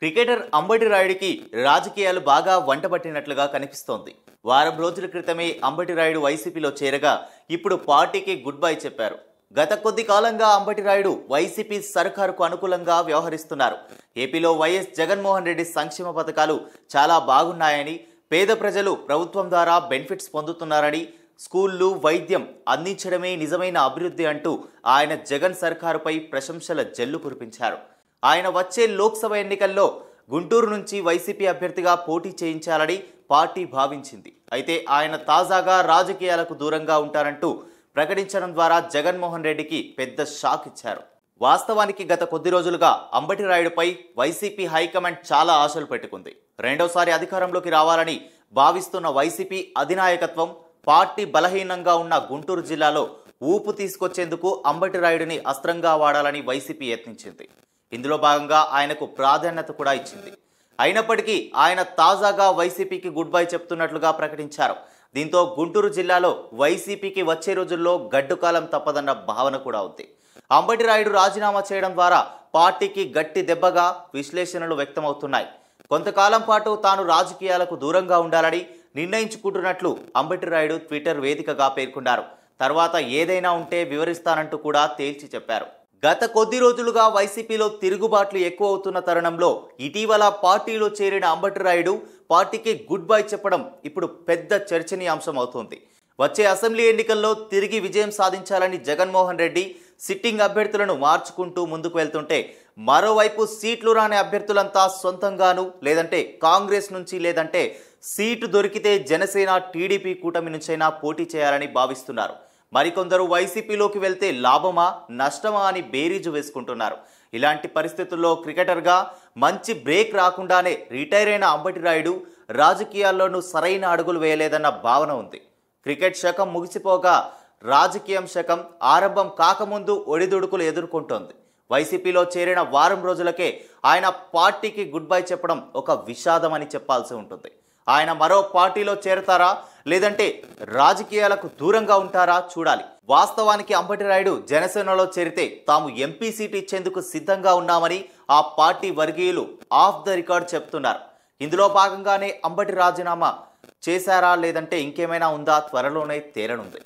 Cricketer Ambati రాయుడికి రాజకీయాలు బాగా వంటబట్టినట్లుగా కనిపిస్తోంది. వారం రోజుల క్రితమే అంబటి రాయుడు వైసీపీలో చేరగా ఇప్పుడు పార్టీకి గుడ్ బై చెప్పారు. గత కొద్ది కాలంగా అంబటి రాయుడు వైసీపీ సర్కారుకు అనుకూలంగా వ్యవహరిస్తున్నారు. ఏపీలో వైఎస్ జగన్మోహన్ రెడ్డి సంక్షేమ పథకాలు చాలా బాగున్నాయని, పేద ప్రజలు ప్రభుత్వం ద్వారా బెనిఫిట్స్ పొందుతున్నారని, స్కూళ్లు, వైద్యం అందించడమే నిజమైన అభివృద్ధి అంటూ ఆయన జగన్ సర్కారుపై ప్రశంసల జల్లు కురిపించారు. ఆయన వచ్చే లోక్సభ ఎన్నికల్లో గుంటూరు నుంచి వైసీపీ అభ్యర్థిగా పోటీ చేయించాలని పార్టీ భావించింది. అయితే ఆయన తాజాగా రాజకీయాలకు దూరంగా ఉంటారంటూ ప్రకటించడం ద్వారా జగన్మోహన్ రెడ్డికి పెద్ద షాక్ ఇచ్చారు. వాస్తవానికి గత కొద్ది రోజులుగా అంబటి రాయుడుపై వైసీపీ హైకమాండ్ చాలా ఆశలు పెట్టుకుంది. రెండోసారి అధికారంలోకి రావాలని భావిస్తున్న వైసీపీ అధినాయకత్వం పార్టీ బలహీనంగా ఉన్న గుంటూరు జిల్లాలో ఊపు తీసుకొచ్చేందుకు అంబటి రాయుడిని అస్త్రంగా వాడాలని వైసీపీ యత్నించింది. ఇందులో భాగంగా ఆయనకు ప్రాధాన్యత కూడా ఇచ్చింది. అయినప్పటికీ ఆయన తాజాగా వైసీపీకి గుడ్ బై చెప్తున్నట్లుగా ప్రకటించారు. దీంతో గుంటూరు జిల్లాలో వైసీపీకి వచ్చే రోజుల్లో గడ్డుకాలం తప్పదన్న భావన కూడా ఉంది. అంబటి రాయుడు రాజీనామా చేయడం ద్వారా పార్టీకి గట్టి దెబ్బగా విశ్లేషణలు వ్యక్తమవుతున్నాయి. కొంతకాలం పాటు తాను రాజకీయాలకు దూరంగా ఉండాలని నిర్ణయించుకుంటున్నట్లు అంబటి రాయుడు ట్విట్టర్ వేదికగా పేర్కొన్నారు. తర్వాత ఏదైనా ఉంటే వివరిస్తానంటూ కూడా తేల్చి చెప్పారు. గత కొద్ది రోజులుగా వైసీపీలో తిరుగుబాట్లు ఎక్కువ అవుతున్న తరుణంలో ఇటీవల పార్టీలో చేరిన అంబటి రాయుడు పార్టీకి గుడ్ బై చెప్పడం ఇప్పుడు పెద్ద చర్చనీయాంశం అవుతోంది. వచ్చే అసెంబ్లీ ఎన్నికల్లో తిరిగి విజయం సాధించాలని జగన్మోహన్ రెడ్డి సిట్టింగ్ అభ్యర్థులను మార్చుకుంటూ ముందుకు వెళ్తుంటే, మరోవైపు సీట్లు రాని అభ్యర్థులంతా సొంతంగాను, లేదంటే కాంగ్రెస్ నుంచి, లేదంటే సీటు దొరికితే జనసేన, టీడీపీ కూటమి నుంచైనా పోటీ చేయాలని భావిస్తున్నారు. మరికొందరు వైసీపీలోకి వెళ్తే లాభమా నష్టమా అని బేరీజు వేసుకుంటున్నారు. ఇలాంటి పరిస్థితుల్లో క్రికెటర్గా మంచి బ్రేక్ రాకుండానే రిటైర్ అయిన అంబటి రాయుడు రాజకీయాల్లోనూ సరైన అడుగులు వేయలేదన్న భావన ఉంది. క్రికెట్ శకం ముగిసిపోగా రాజకీయం శకం ఆరంభం కాకముందు ఒడిదుడుకులు ఎదుర్కొంటోంది. వైసీపీలో చేరిన వారం రోజులకే ఆయన పార్టీకి గుడ్ బై చెప్పడం ఒక విషాదం అని చెప్పాల్సి ఉంటుంది. ఆయన మరో పార్టీలో చేరతారా, లేదంటే రాజకీయాలకు దూరంగా ఉంటారా చూడాలి. వాస్తవానికి అంబటి రాయుడు జనసేనలో చేరితే తాము ఎంపీ సీటు ఇచ్చేందుకు సిద్ధంగా ఉన్నామని ఆ పార్టీ వర్గీయులు ఆఫ్ ద రికార్డ్ చెప్తున్నారు. ఇందులో భాగంగానే అంబటి రాజీనామా చేశారా, లేదంటే ఇంకేమైనా ఉందా త్వరలోనే తేలనుంది.